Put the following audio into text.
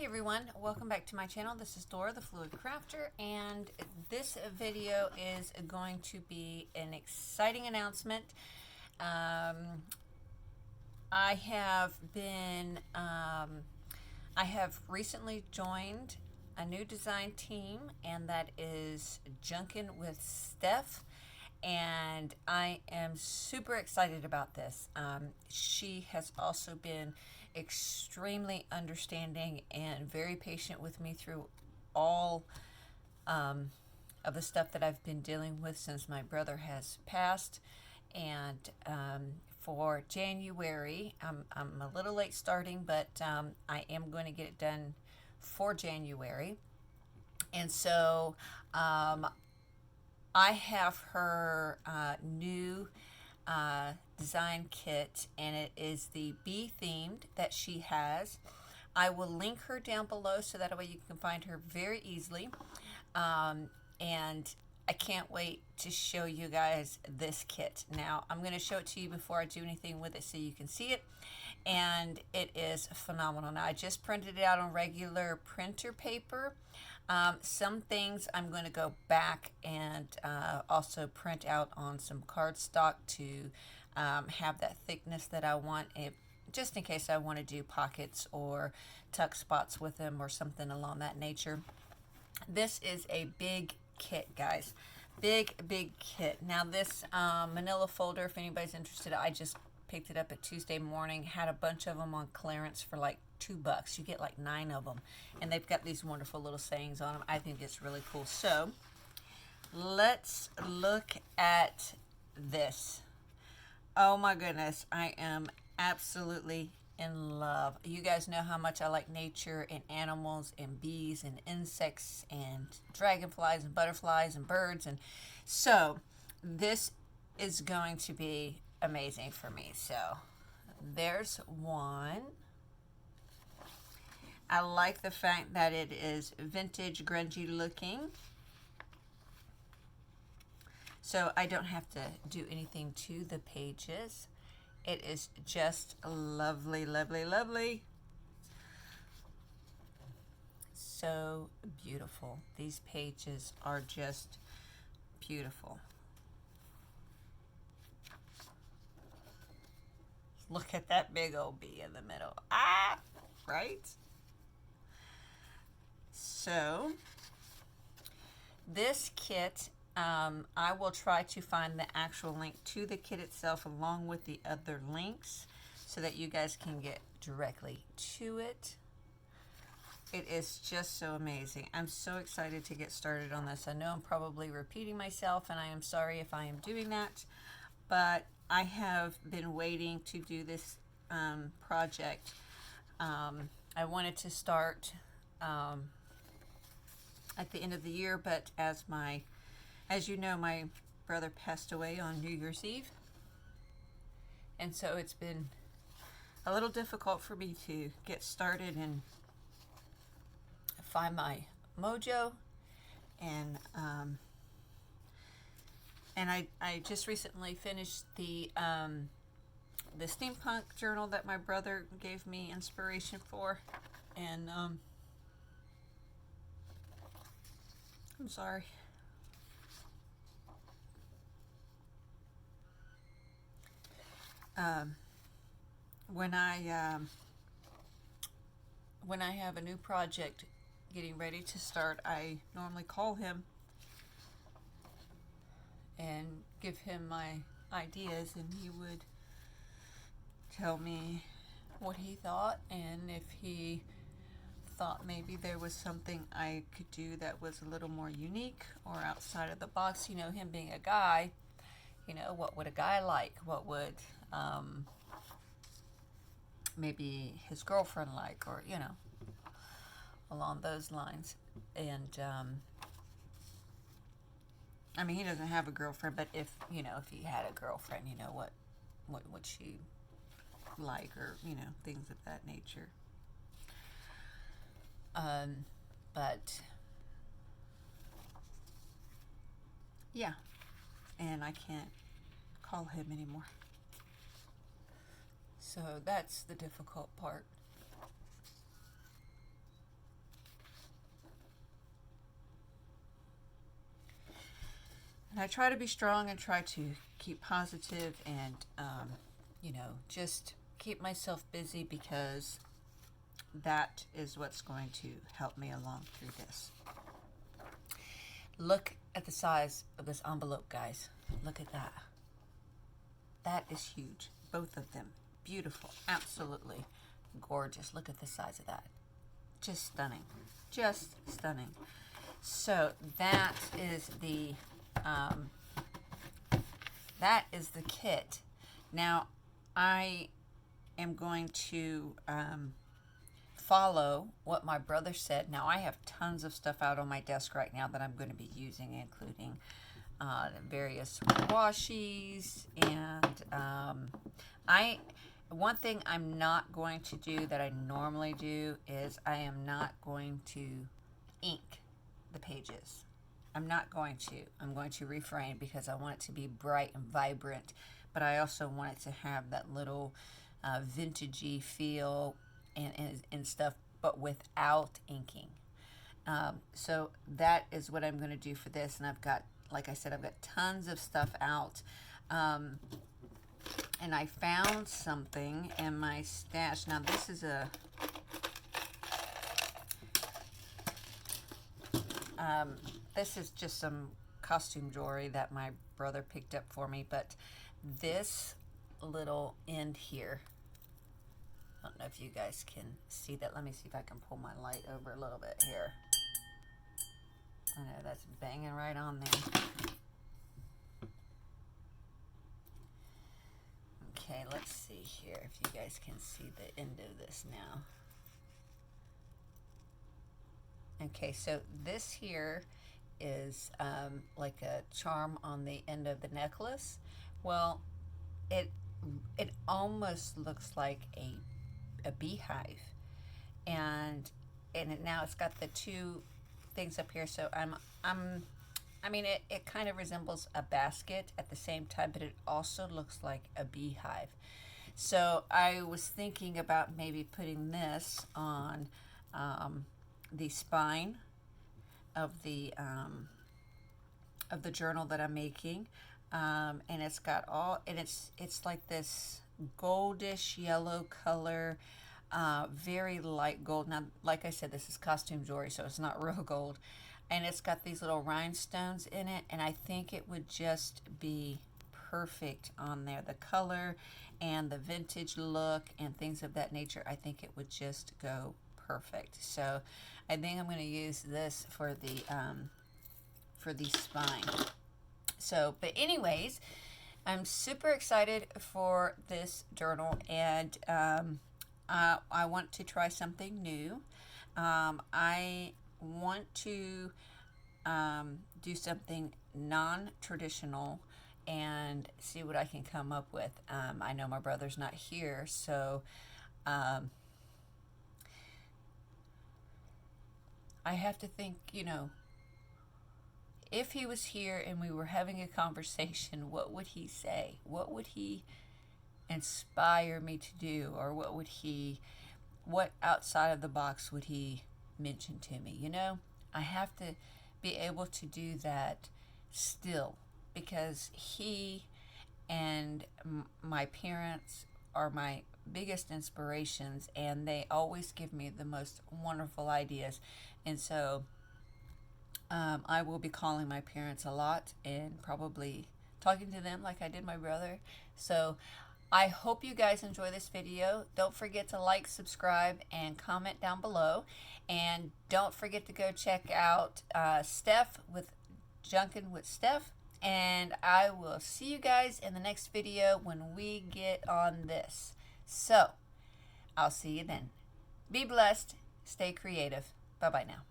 everyone, welcome back to my channel. This is Dora the Fluid Crafter, and this video is going to be an exciting announcement. I have recently joined a new design team, and that is Junkin with Steph, and I am super excited about this. She has also been extremely understanding and very patient with me through all of the stuff that I've been dealing with since my brother has passed. And for January, I'm a little late starting, but I am going to get it done for January. And so I have her new design kit, and it is the bee themed that she has. I will link her down below so that way you can find her very easily. And I can't wait to show you guys this kit. Now, I'm going to show it to you before I do anything with it so you can see it. And it is phenomenal. Now, I just printed it out on regular printer paper. Some things I'm going to go back and also print out on some cardstock to have that thickness that I want, just in case I want to do pockets or tuck spots with them or something along that nature. This is a big kit, guys. Big kit. Now this manila folder, if anybody's interested, I just picked it up at Tuesday morning. Had a bunch of them on clearance for like $2. You get like 9 of them, and they've got these wonderful little sayings on them. I think it's really cool. So let's look at this. Oh my goodness, I am absolutely in love. You guys know how much I like nature and animals and bees and insects and dragonflies and butterflies and birds, and so this is going to be amazing for me. So there's one. I like the fact that it is vintage, grungy looking, so I don't have to do anything to the pages. It is just lovely, lovely, lovely. So beautiful. These pages are just beautiful. Look at that big old bee in the middle. Ah, right? So this kit, I will try to find the actual link to the kit itself along with the other links so that you guys can get directly to it. It is just so amazing. I'm so excited to get started on this. I know I'm probably repeating myself, and I am sorry if I am doing that, but I have been waiting to do this project. I wanted to start at the end of the year, but as you know, my brother passed away on New Year's Eve, and so it's been a little difficult for me to get started and find my mojo. And I just recently finished the steampunk journal that my brother gave me inspiration for, and I'm sorry. When I have a new project getting ready to start, I normally call him and give him my ideas, and he would tell me what he thought, and if he thought maybe there was something I could do that was a little more unique or outside of the box. You know, him being a guy, you know, what would a guy like? What would maybe his girlfriend like, or, you know, along those lines. And I mean, he doesn't have a girlfriend, but if, you know, if he had a girlfriend, you know, what would she like, or, you know, things of that nature. But yeah, and I can't call him anymore. So that's the difficult part. I try to be strong and try to keep positive and, you know, just keep myself busy, because that is what's going to help me along through this. Look at the size of this envelope, guys. Look at that. That is huge. Both of them. Beautiful. Absolutely gorgeous. Look at the size of that. Just stunning. Just stunning. So that is the kit. Now I am going to follow what my brother said. Now I have tons of stuff out on my desk right now that I'm going to be using, including various washies, and one thing I'm not going to do that I normally do is I am not going to ink the pages. I'm not going to. I'm going to refrain, because I want it to be bright and vibrant, but I also want it to have that little vintagey feel and stuff, but without inking. So that is what I'm going to do for this, and I've got, like I said, I've got tons of stuff out. And I found something in my stash. Now this is this is just some costume jewelry that my brother picked up for me, but this little end here, I don't know if you guys can see that. Let me see if I can pull my light over a little bit here. I know that's banging right on there. Okay, let's see here if you guys can see the end of this now. Okay, so this here is like a charm on the end of the necklace. Well, it almost looks like a beehive, and now it's got the two things up here. So I mean, it kind of resembles a basket at the same time, but it also looks like a beehive. So I was thinking about maybe putting this on the spine of the journal that I'm making, and it's got it's like this goldish yellow color, very light gold. Now, like I said, this is costume jewelry, so it's not real gold. And it's got these little rhinestones in it, and I think it would just be perfect on there. The color and the vintage look and things of that nature, I think it would just go perfect. So I think I'm going to use this for the spine. So, but anyways, I'm super excited for this journal, and I want to try something new. I want to do something non-traditional and see what I can come up with. I know my brother's not here, so I have to think, you know, if he was here and we were having a conversation, what would he say? What would he inspire me to do? Or what outside of the box would he mention to me? You know, I have to be able to do that still, because he and my parents are my biggest inspirations, and they always give me the most wonderful ideas. And so I will be calling my parents a lot and probably talking to them like I did my brother. So I hope you guys enjoy this video. Don't forget to like, subscribe, and comment down below. And don't forget to go check out Steph with Junkin with Steph. And I will see you guys in the next video when we get on this. So I'll see you then. Be blessed. Stay creative. Bye-bye now.